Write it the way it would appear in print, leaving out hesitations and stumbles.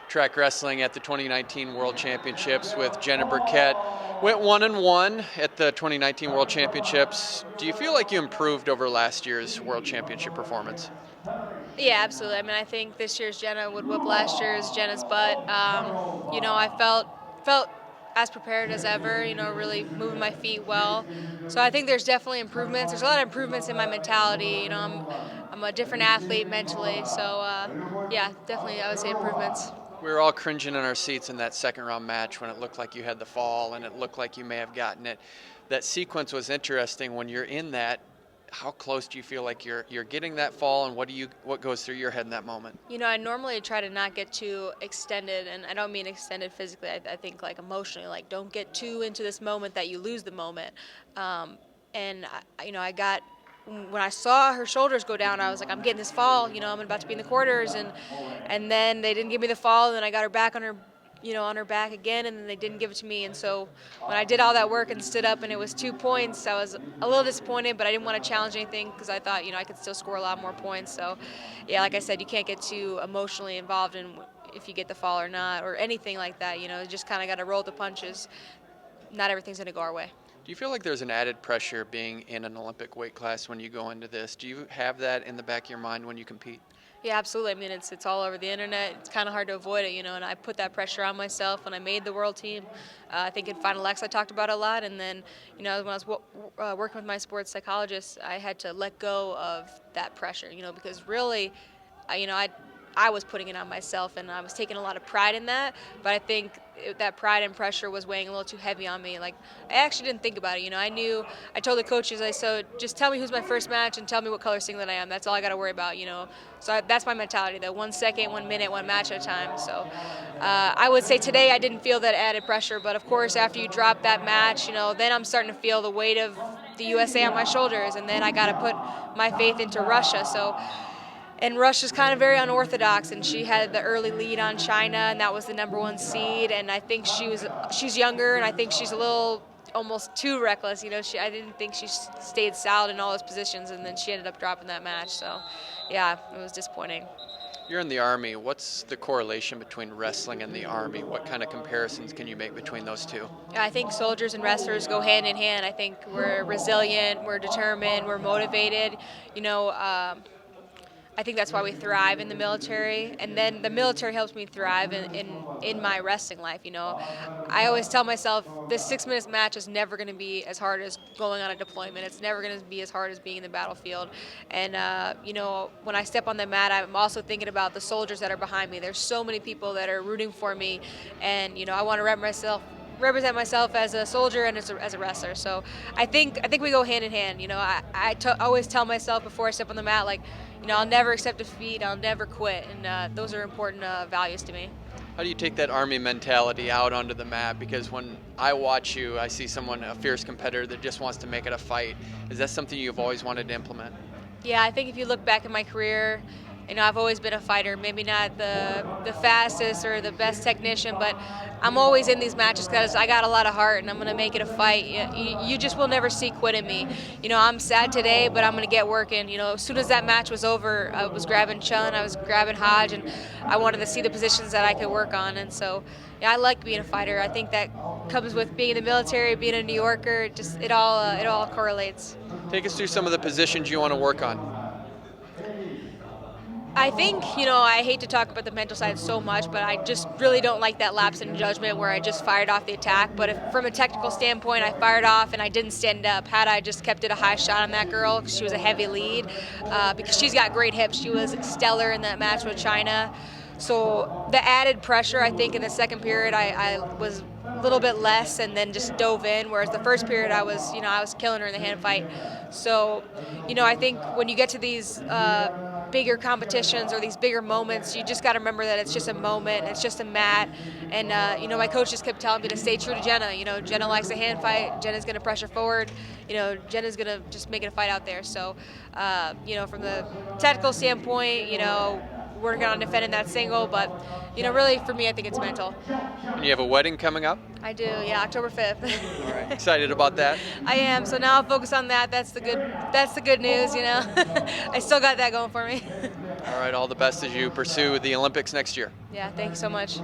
track wrestling at the 2019 World Championships with Jenna Burkert. Went 1-1 at the 2019 World Championships. Do you feel like you improved over last year's World Championship performance? Yeah, absolutely. I mean, I think this year's Jenna would whoop last year's Jenna's butt. I felt as prepared as ever. Really moving my feet well. So I think there's definitely improvements. There's a lot of improvements in my mentality. I'm a different athlete mentally. So yeah, definitely I would say improvements. We were all cringing in our seats in that second round match when it looked like you had the fall and it looked like you may have gotten it. That sequence was interesting. When you're in that, how close do you feel like you're getting that fall, and what goes through your head in that moment? I normally try to not get too extended, and I don't mean extended physically. I think like emotionally, like don't get too into this moment that you lose the moment. I got when I saw her shoulders go down, I was like, I'm getting this fall. I'm about to be in the quarters, and then they didn't give me the fall, and then I got her back on her on her back again, and then they didn't give it to me. And so when I did all that work and stood up and it was 2 points, I was a little disappointed, but I didn't want to challenge anything because I thought, I could still score a lot more points. So, yeah, like I said, you can't get too emotionally involved in if you get the fall or not or anything like that. You just kind of got to roll the punches. Not everything's going to go our way. Do you feel like there's an added pressure being in an Olympic weight class when you go into this? Do you have that in the back of your mind when you compete? Yeah, absolutely. I mean, it's all over the internet. It's kind of hard to avoid it, and I put that pressure on myself when I made the world team. I think in Final X I talked about it a lot, and then, when I was working with my sports psychologist, I had to let go of that pressure, because really, I was putting it on myself, and I was taking a lot of pride in that, but I think that pride and pressure was weighing a little too heavy on me. Like, I actually didn't think about it. I told the coaches, just tell me who's my first match and tell me what color singlet I am. That's all I got to worry about, So that's my mentality, that 1 second, 1 minute, 1 match at a time. So I would say today I didn't feel that added pressure, but of course after you drop that match, then I'm starting to feel the weight of the USA on my shoulders, and then I got to put my faith into Russia. And Russia's kind of very unorthodox, and she had the early lead on China, and that was the #1 seed. And I think she's younger, and I think she's a little almost too reckless. I didn't think she stayed solid in all those positions, and then she ended up dropping that match. So, yeah, it was disappointing. You're in the Army. What's the correlation between wrestling and the Army? What kind of comparisons can you make between those two? I think soldiers and wrestlers go hand in hand. I think we're resilient, we're determined, we're motivated. I think that's why we thrive in the military, and then the military helps me thrive in my wrestling life. I always tell myself this 6 minute match is never going to be as hard as going on a deployment. It's never going to be as hard as being in the battlefield. And when I step on the mat, I'm also thinking about the soldiers that are behind me. There's so many people that are rooting for me, and I want to represent myself as a soldier and as a wrestler. So I think we go hand in hand. I always tell myself before I step on the mat, like, I'll never accept defeat, I'll never quit, and those are important values to me. How do you take that Army mentality out onto the mat? Because when I watch you, I see a fierce competitor that just wants to make it a fight. Is that something you've always wanted to implement? Yeah, I think if you look back in my career, I've always been a fighter, maybe not the fastest or the best technician, but I'm always in these matches because I got a lot of heart and I'm going to make it a fight. You just will never see quit in me. I'm sad today, but I'm going to get working. As soon as that match was over, I was grabbing Chun, I was grabbing Hodge, and I wanted to see the positions that I could work on. And so, I like being a fighter. I think that comes with being in the military, being a New Yorker. It all correlates. Take us through some of the positions you want to work on. I think, I hate to talk about the mental side so much, but I just really don't like that lapse in judgment where I just fired off the attack. But if from a technical standpoint, I fired off and I didn't stand up, had I just kept it a high shot on that girl, because she was a heavy lead, because she's got great hips. She was stellar in that match with China. So the added pressure, I think, in the second period, I was a little bit less and then just dove in, whereas the first period I was killing her in the hand fight. So, I think when you get to these bigger competitions or these bigger moments, you just got to remember that it's just a moment, it's just a mat. And, my coach just kept telling me to stay true to Jenna. Jenna likes a hand fight. Jenna's going to pressure forward. Jenna's going to just make it a fight out there. So, from the technical standpoint, working on defending that single, but really for me, I think it's mental. And you have a wedding coming up? I do, yeah, October 5th. All right, excited about that? I am. So now I'll focus on that. That's the good news. I still got that going for me. All right, all the best as you pursue the Olympics next year. Yeah, thanks so much.